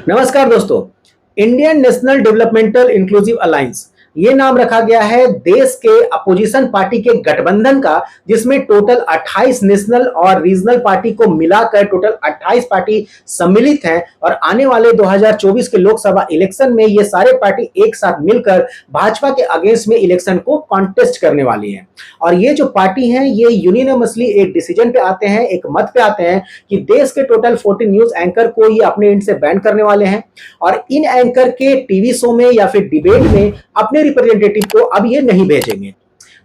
नमस्कार दोस्तों। Indian national developmental inclusive alliance ये नाम रखा गया है देश के अपोजिशन पार्टी के गठबंधन का, जिसमें टोटल 28 नेशनल और रीजनल पार्टी को मिलाकर टोटल 28 पार्टी सम्मिलित हैं। और आने वाले 2024 के लोकसभा इलेक्शन में ये सारे पार्टी एक साथ मिलकर भाजपा के अगेंस्ट में इलेक्शन को कॉन्टेस्ट करने वाली हैं। और ये जो पार्टी हैं ये यूनिनमसली एक डिसीजन पे आते हैं, एक मत पे आते हैं कि देश के टोटल 14 न्यूज एंकर को ये अपने एंड से बैन करने वाले हैं और इन एंकर के टीवी शो में या फिर डिबेट में अपने रिप्रेजेंटेटिव को अब ये नहीं भेजेंगे।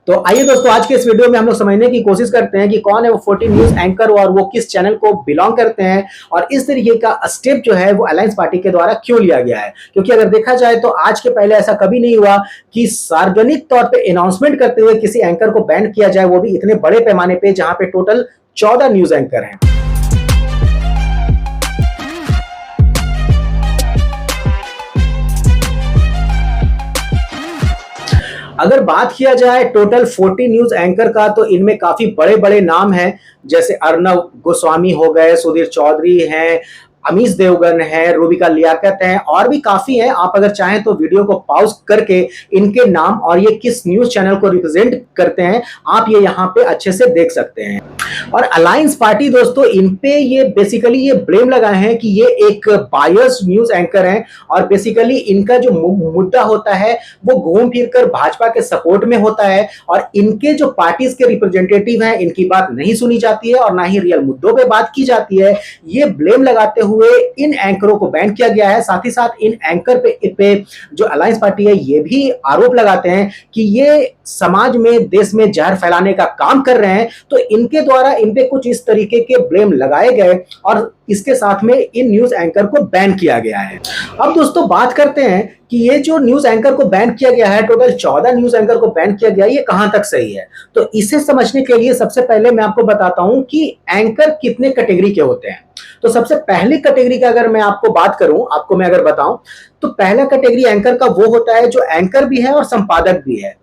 तो आइए दोस्तों, आज के इस वीडियो में हम लोग समझने की कोशिश करते हैं कि कौन है वो 14 न्यूज एंकर और वो किस चैनल को बिलोंग करते हैं और इस तरीके का स्टेप जो है वो अलायंस पार्टी के द्वारा क्यों लिया गया है। क्योंकि अगर देखा जाए तो आज के पहले ऐसा कभी नहीं हुआ कि सार्वजनिक तौर पर अनाउंसमेंट करते हुए किसी एंकर को बैन किया जाए, वो भी इतने बड़े पैमाने पर जहां पे टोटल 14 न्यूज एंकर हैं। अगर बात किया जाए टोटल 40 न्यूज एंकर का तो इनमें काफी बड़े बड़े नाम हैं, जैसे अर्नब गोस्वामी हो गए, सुधीर चौधरी हैं, अमीश देवगन है, रूबिका लियाकत है और भी काफी हैं। आप अगर चाहें तो वीडियो को पॉज करके इनके नाम और ये किस न्यूज चैनल को रिप्रेजेंट करते हैं आप ये यहाँ पे अच्छे से देख सकते हैं। और अलायंस पार्टी दोस्तों, इन पे ये बेसिकली ये ब्लेम लगाए हैं कि ये एक बायस न्यूज एंकर हैं और बेसिकली इनका जो मुद्दा होता है वो घूम फिर कर भाजपा के सपोर्ट में होता है और इनके जो पार्टीज के रिप्रेजेंटेटिव हैं इनकी बात नहीं सुनी जाती है और ना ही रियल मुद्दों पे बात की जाती है। ये ब्लेम लगाते हुए इन एंकरों को बैन किया गया है। साथ ही साथ इन एंकर पे जो अलायंस पार्टी है ये भी आरोप लगाते हैं कि ये समाज में, देश में जहर फैलाने का काम कर रहे हैं। तो इनके द्वारा इन पे कुछ इस तरीके के ब्लेम लगाए गए और इसके साथ में इन न्यूज एंकर को बैन किया गया है। अब दोस्तों बात करते हैं कि ये जो न्यूज एंकर को बैन किया गया है, टोटल 14 न्यूज एंकर को बैन किया गया है, ये कहां तक सही है। तो इसे समझने के लिए सबसे पहले मैं आपको बताता हूं कि एंकर कितने कैटेगरी के होते हैं। तो सबसे पहली कैटेगरी का अगर मैं आपको बात करूं, आपको मैं अगर बताऊं तो पहला कैटेगरी एंकर का वो होता है जो एंकर भी है और संपादक भी है।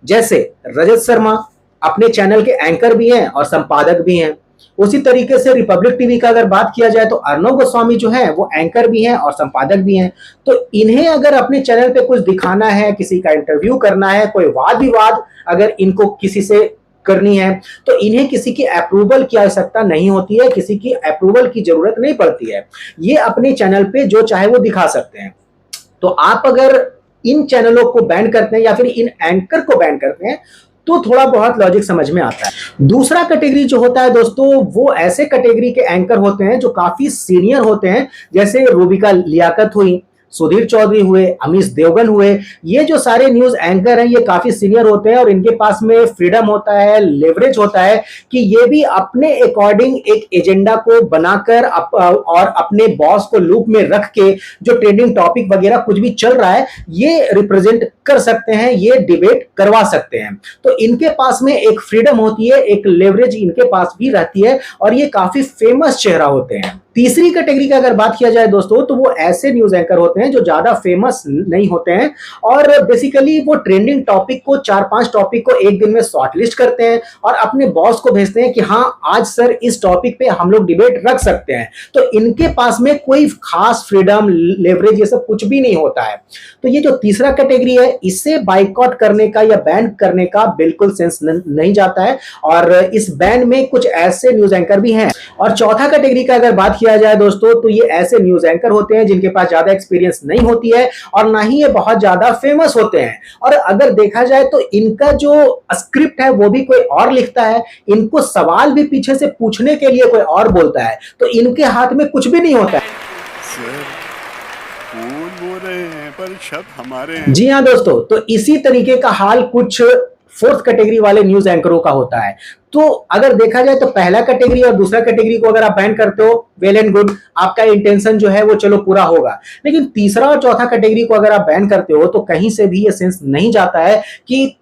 जैसे रजत शर्मा अपने चैनल के एंकर भी हैं और संपादक भी हैं। उसी तरीके से रिपब्लिक टीवी का अगर बात किया जाए तो अर्नब गोस्वामी जो है वो एंकर भी हैं और संपादक भी हैं। तो इन्हें अगर अपने चैनल पे कुछ दिखाना है, किसी का इंटरव्यू करना है, कोई वाद विवाद अगर इनको किसी से करनी है तो इन्हें किसी की अप्रूवल की आवश्यकता नहीं होती है, किसी की अप्रूवल की जरूरत नहीं पड़ती है। ये अपने चैनल पे जो चाहे वो दिखा सकते हैं। तो आप अगर इन चैनलों को बैन करते हैं या फिर इन एंकर को बैन करते हैं तो थोड़ा बहुत लॉजिक समझ में आता है। दूसरा कैटेगरी जो होता है दोस्तों, वो ऐसे कैटेगरी के एंकर होते हैं जो काफी सीनियर होते हैं, जैसे रूबिका लियाकत हुई, सुधीर चौधरी हुए, अमीश देवगन हुए। ये जो सारे न्यूज एंकर हैं ये काफी सीनियर होते हैं और इनके पास में फ्रीडम होता है, लेवरेज होता है कि ये भी अपने अकॉर्डिंग एक एजेंडा को बनाकर और अपने बॉस को लूप में रख के जो ट्रेंडिंग टॉपिक वगैरह कुछ भी चल रहा है ये रिप्रेजेंट कर सकते हैं, ये डिबेट करवा सकते हैं। तो इनके पास में एक फ्रीडम होती है, एक लेवरेज इनके पास भी रहती है और ये काफी फेमस चेहरा होते हैं। तीसरी कैटेगरी का अगर बात किया जाए दोस्तों तो वो ऐसे न्यूज एंकर होते हैं जो ज्यादा फेमस नहीं होते हैं और बेसिकली वो ट्रेंडिंग टॉपिक को, 4-5 टॉपिक को एक दिन में शॉर्टलिस्ट करते हैं और अपने बॉस को भेजते हैं कि हाँ आज सर इस टॉपिक पे हम लोग डिबेट रख सकते हैं। तो इनके पास में कोई खास फ्रीडम, लेवरेज ये सब कुछ भी नहीं होता है। तो ये जो तीसरा कैटेगरी है इसे बाइकआउट करने का या बैन करने का बिल्कुल सेंस नहीं जाता है और इस बैन में कुछ ऐसे न्यूज एंकर भी हैं। और चौथा कैटेगरी का अगर बात किया जाए दोस्तों तो ये ऐसे न्यूज एंकर होते हैं जिनके पास ज्यादा एक्सपीरियंस नहीं होती है और ना ही ये बहुत ज्यादा फेमस होते हैं। और अगर देखा जाए तो इनका जो स्क्रिप्ट है वो भी कोई और लिखता है, इनको सवाल भी पीछे से पूछने के लिए कोई और बोलता है, तो इनके हाथ में कुछ भी नहीं होता है। बोल रहे हैं पर शब्द हमारे हैं। जी हाँ दोस्तों, तो इसी तरीके का हाल कुछ फोर्थ कैटेगरी वाले न्यूज एंकरों का होता है। तो अगर देखा जाए तो पहला कैटेगरी और दूसरा कैटेगरी को अगर आप बैन करते हो, वेल एंड गुड, आपका इंटेंशन जो है वो चलो पूरा होगा। लेकिन तीसरा और चौथा कैटेगरी को अगर आप बैन करते हो तो कहीं से भी ये सेंस नहीं जाता है कि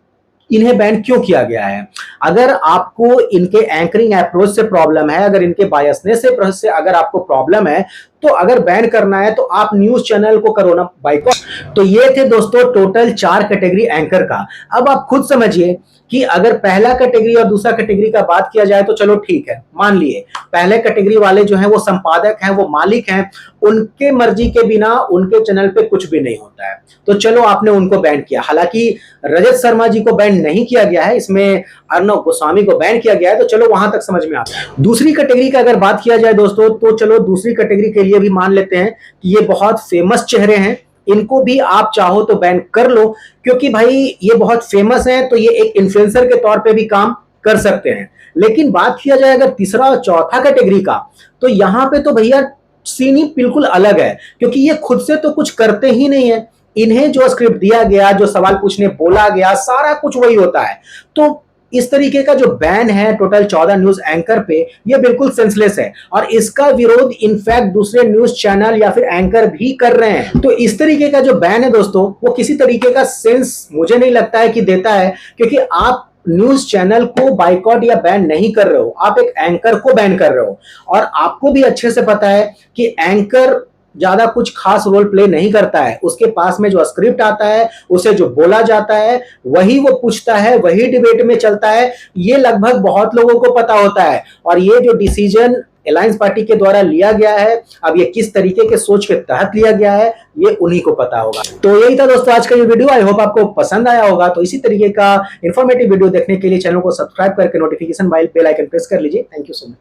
इन्हें बैन क्यों किया गया है। अगर आपको इनके एंकरिंग अप्रोच से प्रॉब्लम है, अगर इनके बायसनेस से अगर आपको प्रॉब्लम है तो अगर बैन करना है तो आप न्यूज चैनल को करो ना बाइकआउट। तो ये थे दोस्तों टोटल 4 कैटेगरी एंकर का। अब आप खुद समझिए कि अगर पहला कैटेगरी और दूसरा कैटेगरी का बात किया जाए तो चलो ठीक है, मान लिए पहले कैटेगरी वाले जो हैं वो संपादक हैं, वो मालिक हैं, उनके मर्जी के बिना उनके चैनल पे कुछ भी नहीं होता है, तो चलो आपने उनको बैन किया। हालांकि रजत शर्मा जी को बैन नहीं किया गया है, इसमें अर्नव गोस्वामी को बैन किया गया है, तो चलो वहां तक समझ में आता है। दूसरी कैटेगरी का अगर बात किया जाए दोस्तों, तो चलो दूसरी कैटेगरी के लिए भी मान लेते हैं कि ये बहुत फेमस चेहरे हैं, इनको भी आप चाहो तो बैन कर लो, क्योंकि भाई ये बहुत फेमस हैं, तो ये एक इन्फ्लुएंसर के तौर पे भी काम कर सकते हैं। लेकिन बात किया जाए अगर तीसरा और चौथा कैटेगरी का, तो यहां पे तो भैया सीन ही बिल्कुल अलग है, क्योंकि ये खुद से तो कुछ करते ही नहीं है। इन्हें जो स्क्रिप्ट दिया गया, जो सवाल पूछने बोला गया, सारा कुछ वही होता है। तो इस तरीके का जो बैन है टोटल 14 न्यूज एंकर पे, ये बिल्कुल सेंसलेस है, और इसका विरोध इनफैक्ट दूसरे न्यूज चैनल या फिर एंकर भी कर रहे हैं। तो इस तरीके का जो बैन है दोस्तों, वो किसी तरीके का सेंस मुझे नहीं लगता है कि देता है, क्योंकि आप न्यूज चैनल को बाइकआउट या बैन नहीं कर रहे हो, आप एक एंकर को बैन कर रहे हो। और आपको भी अच्छे से पता है कि एंकर ज्यादा कुछ खास रोल प्ले नहीं करता है, उसके पास में जो स्क्रिप्ट आता है, उसे जो बोला जाता है वही वो पूछता है, वही डिबेट में चलता है। ये लगभग बहुत लोगों को पता होता है, और ये जो डिसीजन अलायंस पार्टी के द्वारा लिया गया है, अब ये किस तरीके के सोच के तहत लिया गया है, ये उन्हीं को पता होगा। तो यही था दोस्तों आज का ये वीडियो, आई होप आपको पसंद आया होगा। तो इसी तरीके का इंफॉर्मेटिव वीडियो देखने के लिए चैनल को सब्सक्राइब करके नोटिफिकेशन बेल आइकन प्रेस कर लीजिए। Thank you so much.